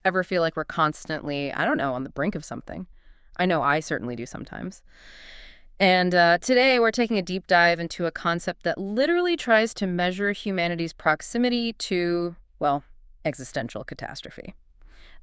Ever feel like we're constantly, I don't know, on the brink of something? I know I certainly do sometimes. And today we're taking a deep dive into a concept that literally tries to measure humanity's proximity to, well, existential catastrophe.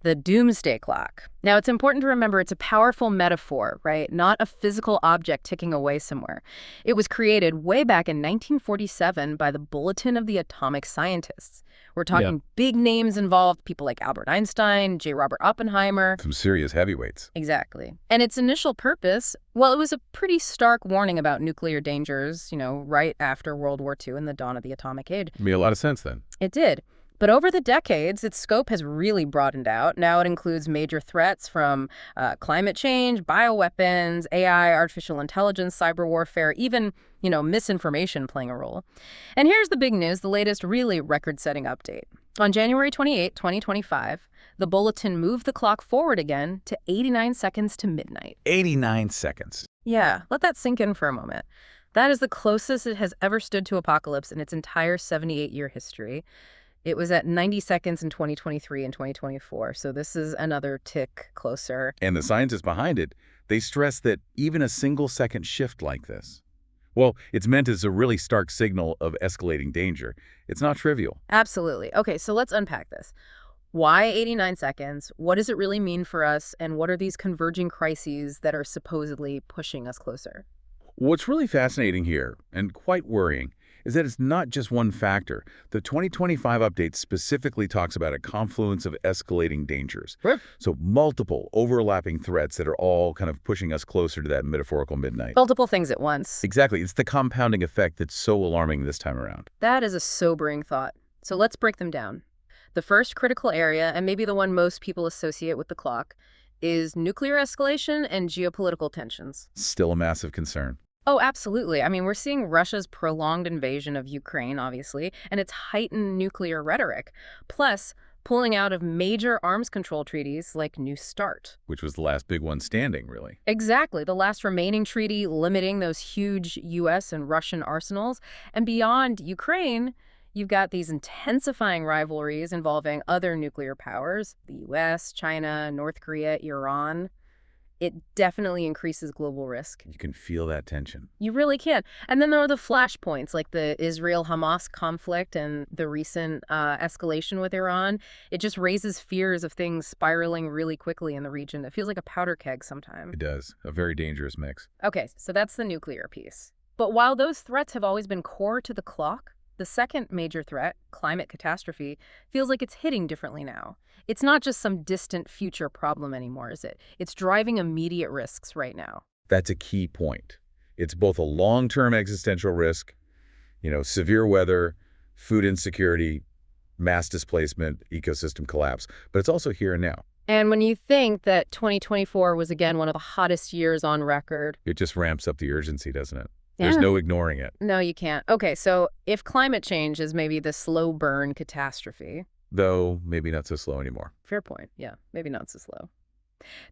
The Doomsday Clock. Now, it's important to remember it's a powerful metaphor, right? Not a physical object ticking away somewhere. It was created way back in 1947 by the Bulletin of the atomic scientists. We're Yeah. talking big names involved, people like Albert Einstein, J. Robert Oppenheimer. Some serious heavyweights. Exactly. And its initial purpose, well, it was a pretty stark warning about nuclear dangers, right after World War II and the dawn of the atomic age. Made a lot of sense then. It did. But over the decades, its scope has really broadened out. Now it includes major threats from climate change, bioweapons, AI, artificial intelligence, cyber warfare, even, misinformation playing a role. And here's the big news, the latest really record-setting update. On January 28, 2025, the Bulletin moved the clock forward again to 89 seconds to midnight. 89 seconds. Yeah, let that sink in for a moment. That is the closest it has ever stood to apocalypse in its entire 78-year history. It was at 90 seconds in 2023 and 2024, so this is another tick closer. And the scientists behind it, they stress that even a single-second shift like this, well, it's meant as a really stark signal of escalating danger. It's not trivial. Absolutely. Okay, so let's unpack this. Why 89 seconds? What does it really mean for us? And what are these converging crises that are supposedly pushing us closer? What's really fascinating here, and quite worrying, is that it's not just one factor. The 2025 update specifically talks about a confluence of escalating dangers. Right. So multiple overlapping threats that are all kind of pushing us closer to that metaphorical midnight. Multiple things at once. Exactly. It's the compounding effect that's so alarming this time around. That is a sobering thought. So let's break them down. The first critical area, and maybe the one most people associate with the clock, is nuclear escalation and geopolitical tensions. Still a massive concern. Oh, absolutely. I mean, we're seeing Russia's prolonged invasion of Ukraine, obviously, and its heightened nuclear rhetoric, plus pulling out of major arms control treaties like New START. Which was the last big one standing, really. Exactly, the last remaining treaty limiting those huge U.S. and Russian arsenals. And beyond Ukraine, you've got these intensifying rivalries involving other nuclear powers, the U.S., China, North Korea, Iran. It definitely increases global risk. You can feel that tension. You really can. And then there are the flashpoints, like the Israel-Hamas conflict and the recent escalation with Iran. It just raises fears of things spiraling really quickly in the region. It feels like a powder keg sometimes. It does. A very dangerous mix. Okay, so that's the nuclear piece. But while those threats have always been core to the clock, the second major threat, climate catastrophe, feels like it's hitting differently now. It's not just some distant future problem anymore, is it? It's driving immediate risks right now. That's a key point. It's both a long-term existential risk, severe weather, food insecurity, mass displacement, ecosystem collapse, but it's also here and now. And when you think that 2024 was, again, one of the hottest years on record. It just ramps up the urgency, doesn't it? Yeah. There's no ignoring it. No, you can't. Okay, so if climate change is maybe the slow burn catastrophe. Though maybe not so slow anymore. Fair point. Yeah, maybe not so slow.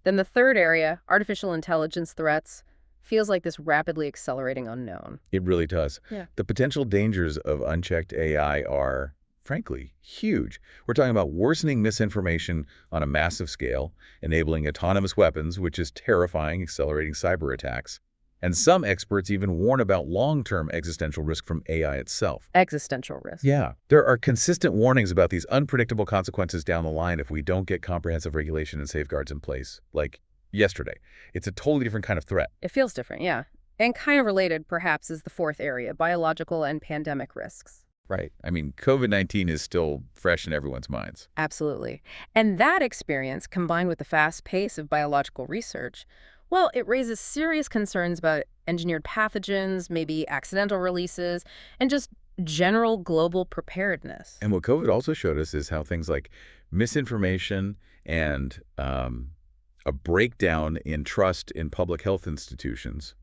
Then the third area, artificial intelligence threats, feels like this rapidly accelerating unknown. It really does. Yeah. The potential dangers of unchecked AI are, frankly, huge. We're talking about worsening misinformation on a massive scale, enabling autonomous weapons, which is terrifying, accelerating cyber attacks. And some experts even warn about long-term existential risk from AI itself. Existential risk. Yeah. There are consistent warnings about these unpredictable consequences down the line if we don't get comprehensive regulation and safeguards in place. Like yesterday. It's a totally different kind of threat. It feels different, yeah. And kind of related, perhaps, is the fourth area, biological and pandemic risks. Right. I mean, COVID-19 is still fresh in everyone's minds. Absolutely. And that experience, combined with the fast pace of biological research, well, it raises serious concerns about engineered pathogens, maybe accidental releases, and just general global preparedness. And what COVID also showed us is how things like misinformation and a breakdown in trust in public health institutions,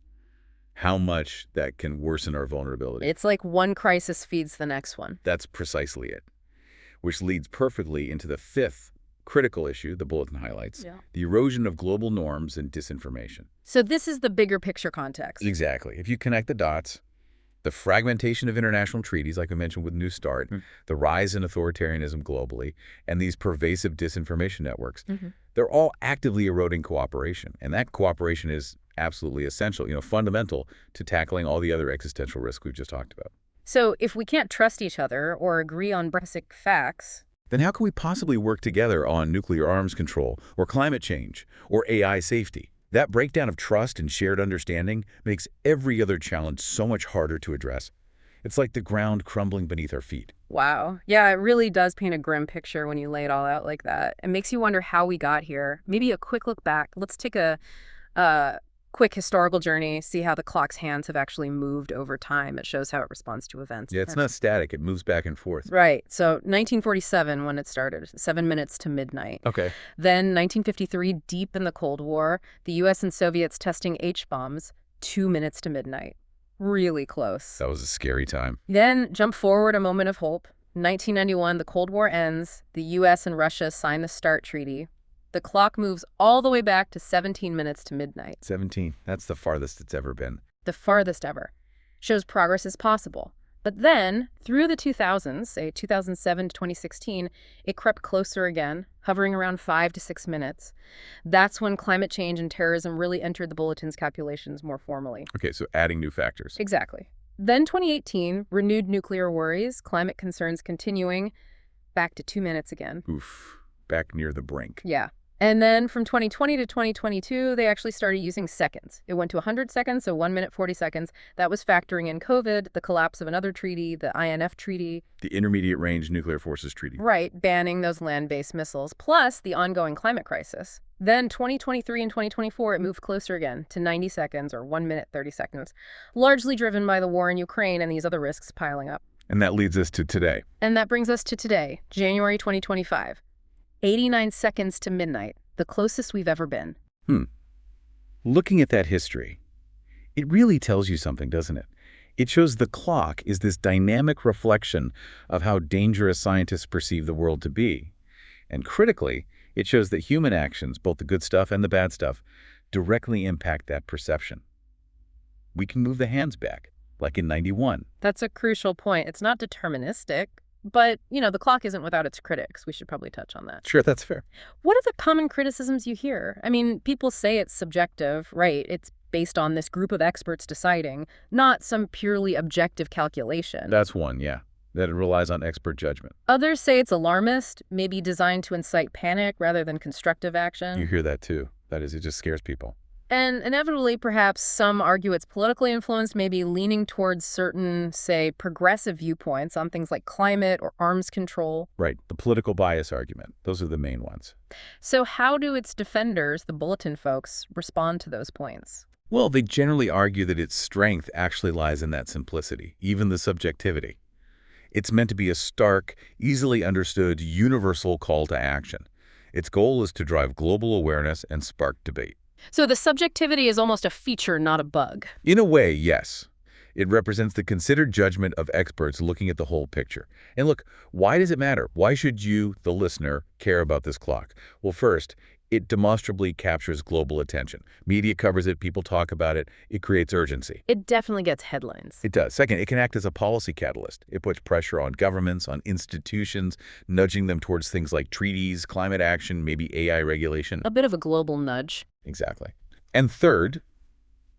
how much that can worsen our vulnerability. It's like one crisis feeds the next one. That's precisely it, which leads perfectly into the fifth critical issue the Bulletin highlights, the erosion of global norms and disinformation. So this is the bigger picture context. Exactly. If you connect the dots, The fragmentation of international treaties, like I mentioned with New START, the rise in authoritarianism globally, and these pervasive disinformation networks, they're all actively eroding cooperation. And that cooperation is absolutely essential, fundamental to tackling all the other existential risks we've just talked about. So if we can't trust each other or agree on basic facts, Then how can we possibly work together on nuclear arms control or climate change or AI safety? That breakdown of trust and shared understanding makes every other challenge so much harder to address. It's like the ground crumbling beneath our feet. wow. Yeah, it really does paint a grim picture when you lay it all out like that. It makes you wonder how we got here. Maybe a quick look back. Let's take a quick historical journey, see how the clock's hands have actually moved over time. It shows how it responds to events. Yeah, it's not static. It moves back and forth. Right. So 1947 when it started, 7 minutes to midnight. Okay. Then 1953, deep in the Cold War, the U.S. and Soviets testing H-bombs, 2 minutes to midnight. Really close. That was a scary time. Then jump forward a moment of hope. 1991, the Cold War ends. The U.S. and Russia sign the START Treaty. The clock moves all the way back to 17 minutes to midnight. 17. That's the farthest it's ever been. The farthest ever. Shows progress is possible. But then, through the 2000s, say 2007 to 2016, it crept closer again, hovering around 5 to 6 minutes. That's when climate change and terrorism really entered the Bulletin's calculations more formally. Okay, so adding new factors. Exactly. Then 2018, renewed nuclear worries, climate concerns continuing, back to 2 minutes again. Oof. Back near the brink. Yeah. And then from 2020 to 2022, they actually started using seconds. It went to 100 seconds, so 1 minute, 40 seconds. That was factoring in COVID, the collapse of another treaty, the INF Treaty. The Intermediate Range Nuclear Forces Treaty. Right, banning those land-based missiles, plus the ongoing climate crisis. Then 2023 and 2024, it moved closer again to 90 seconds or 1 minute, 30 seconds, largely driven by the war in Ukraine and these other risks piling up. And that leads us to today. And that brings us to today, January 2025. 89 seconds to midnight, the closest we've ever been. Looking at that history, it really tells you something, doesn't it? It shows the clock is this dynamic reflection of how dangerous scientists perceive the world to be. And critically, it shows that human actions, both the good stuff and the bad stuff, directly impact that perception. We can move the hands back, like in 91. That's a crucial point. It's not deterministic. But, the clock isn't without its critics. We should probably touch on that. Sure, that's fair. What are the common criticisms you hear? I mean, people say it's subjective, right? It's based on this group of experts deciding, not some purely objective calculation. That's one, yeah. That it relies on expert judgment. Others say it's alarmist, maybe designed to incite panic rather than constructive action. You hear that too. That is, it just scares people. And inevitably, perhaps some argue it's politically influenced, maybe leaning towards certain, say, progressive viewpoints on things like climate or arms control. Right, the political bias argument. Those are the main ones. So how do its defenders, the Bulletin folks, respond to those points? Well, they generally argue that its strength actually lies in that simplicity, even the subjectivity. It's meant to be a stark, easily understood, universal call to action. Its goal is to drive global awareness and spark debate. So the subjectivity is almost a feature, not a bug. In a way, yes. It represents the considered judgment of experts looking at the whole picture. And look, why does it matter? Why should you, the listener, care about this clock? Well, first, it demonstrably captures global attention. Media covers it, people talk about it, it creates urgency. It definitely gets headlines. It does. Second, it can act as a policy catalyst. It puts pressure on governments, on institutions, nudging them towards things like treaties, climate action, maybe AI regulation. A bit of a global nudge. Exactly. And third,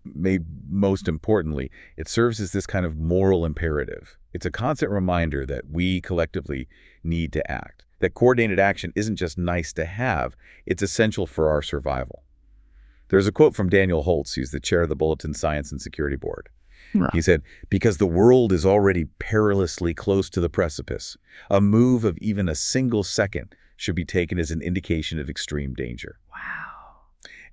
maybe most importantly, it serves as this kind of moral imperative. It's a constant reminder that we collectively need to act. That coordinated action isn't just nice to have, it's essential for our survival. There's a quote from Daniel Holtz, who's the chair of the Bulletin Science and Security Board. Right. He said, because the world is already perilously close to the precipice, a move of even a single second should be taken as an indication of extreme danger. Wow.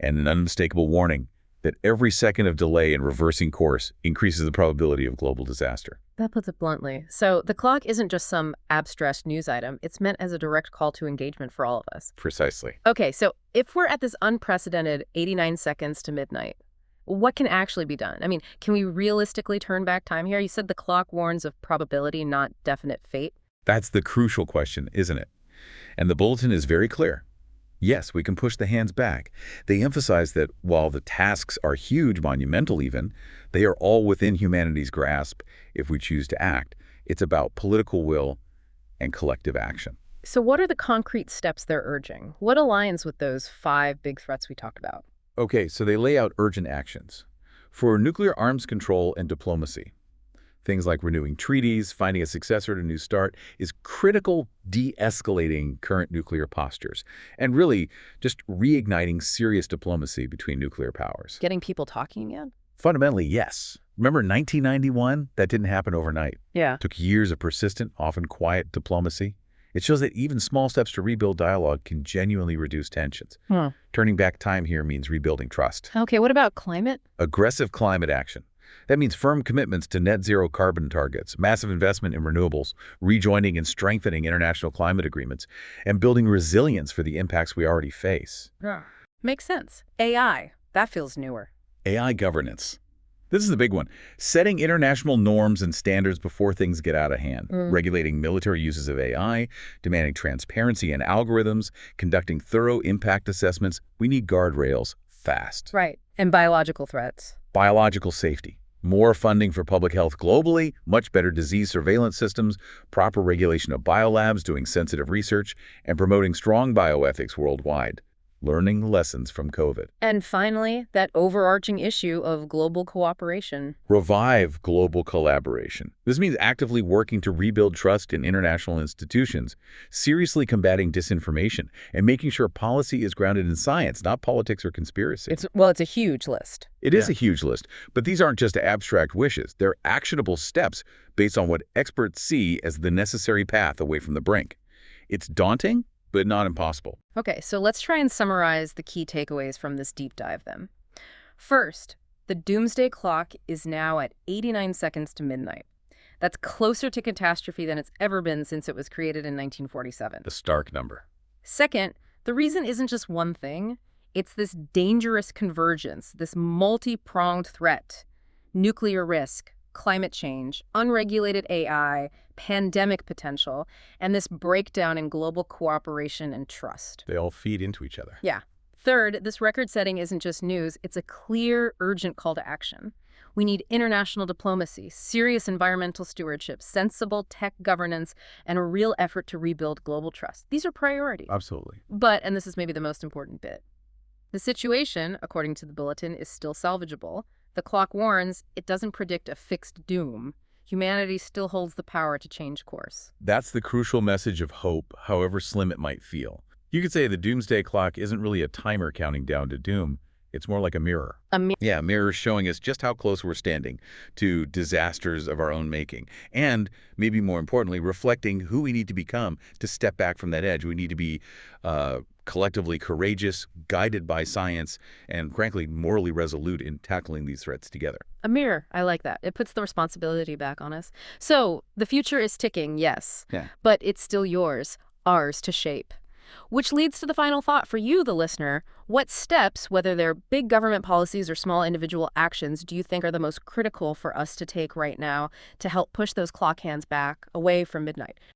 And an unmistakable warning that every second of delay in reversing course increases the probability of global disaster. That puts it bluntly. So the clock isn't just some abstract news item. It's meant as a direct call to engagement for all of us. Precisely. Okay, so if we're at this unprecedented 89 seconds to midnight, what can actually be done? I mean, can we realistically turn back time here? You said the clock warns of probability, not definite fate. That's the crucial question, isn't it? And the Bulletin is very clear. Yes, we can push the hands back. They emphasize that while the tasks are huge, monumental even, they are all within humanity's grasp if we choose to act. It's about political will and collective action. So what are the concrete steps they're urging? What aligns with those 5 big threats we talked about? Okay, so they lay out urgent actions. For nuclear arms control and diplomacy, things like renewing treaties, finding a successor to New START is critical de-escalating current nuclear postures, and really just reigniting serious diplomacy between nuclear powers. Getting people talking again? Fundamentally, yes. Remember 1991? That didn't happen overnight. Yeah. Took years of persistent, often quiet diplomacy. It shows that even small steps to rebuild dialogue can genuinely reduce tensions. Turning back time here means rebuilding trust. Okay, what about climate? Aggressive climate action. That means firm commitments to net zero carbon targets, massive investment in renewables, rejoining and strengthening international climate agreements, and building resilience for the impacts we already face. Yeah. Makes sense. AI, that feels newer. AI governance. This is the big one. Setting international norms and standards before things get out of hand. Regulating military uses of AI, demanding transparency in algorithms, conducting thorough impact assessments. We need guardrails fast. Right. And biological threats. Biological safety. More funding for public health globally, much better disease surveillance systems, proper regulation of biolabs doing sensitive research, and promoting strong bioethics worldwide. Learning lessons from COVID. And finally, that overarching issue of global cooperation. Revive global collaboration. This means actively working to rebuild trust in international institutions, seriously combating disinformation, and making sure policy is grounded in science, not politics or conspiracy. It's a huge list. It is a huge list, but these aren't just abstract wishes. They're actionable steps based on what experts see as the necessary path away from the brink. It's daunting, but not impossible. Okay, so let's try and summarize the key takeaways from this deep dive then. First, the Doomsday Clock is now at 89 seconds to midnight. That's closer to catastrophe than it's ever been since it was created in 1947. The stark number. Second, the reason isn't just one thing. It's this dangerous convergence, this multi-pronged threat. Nuclear risk, climate change, unregulated AI, pandemic potential, and this breakdown in global cooperation and trust. They all feed into each other. Yeah. Third, this record setting isn't just news, it's a clear, urgent call to action. We need international diplomacy, serious environmental stewardship, sensible tech governance, and a real effort to rebuild global trust. These are priorities. Absolutely. But, and this is maybe the most important bit, the situation, according to the Bulletin, is still salvageable. The clock warns it doesn't predict a fixed doom. Humanity still holds the power to change course. That's the crucial message of hope, however slim it might feel. You could say the Doomsday Clock isn't really a timer counting down to doom. It's more like a mirror. A mirror showing us just how close we're standing to disasters of our own making. And, maybe more importantly, reflecting who we need to become to step back from that edge. We need to be collectively courageous, guided by science, and frankly, morally resolute in tackling these threats together. A mirror. I like that. It puts the responsibility back on us. So, the future is ticking, yes. But it's still yours, ours to shape. Which leads to the final thought for you, the listener. What steps, whether they're big government policies or small individual actions, do you think are the most critical for us to take right now to help push those clock hands back away from midnight?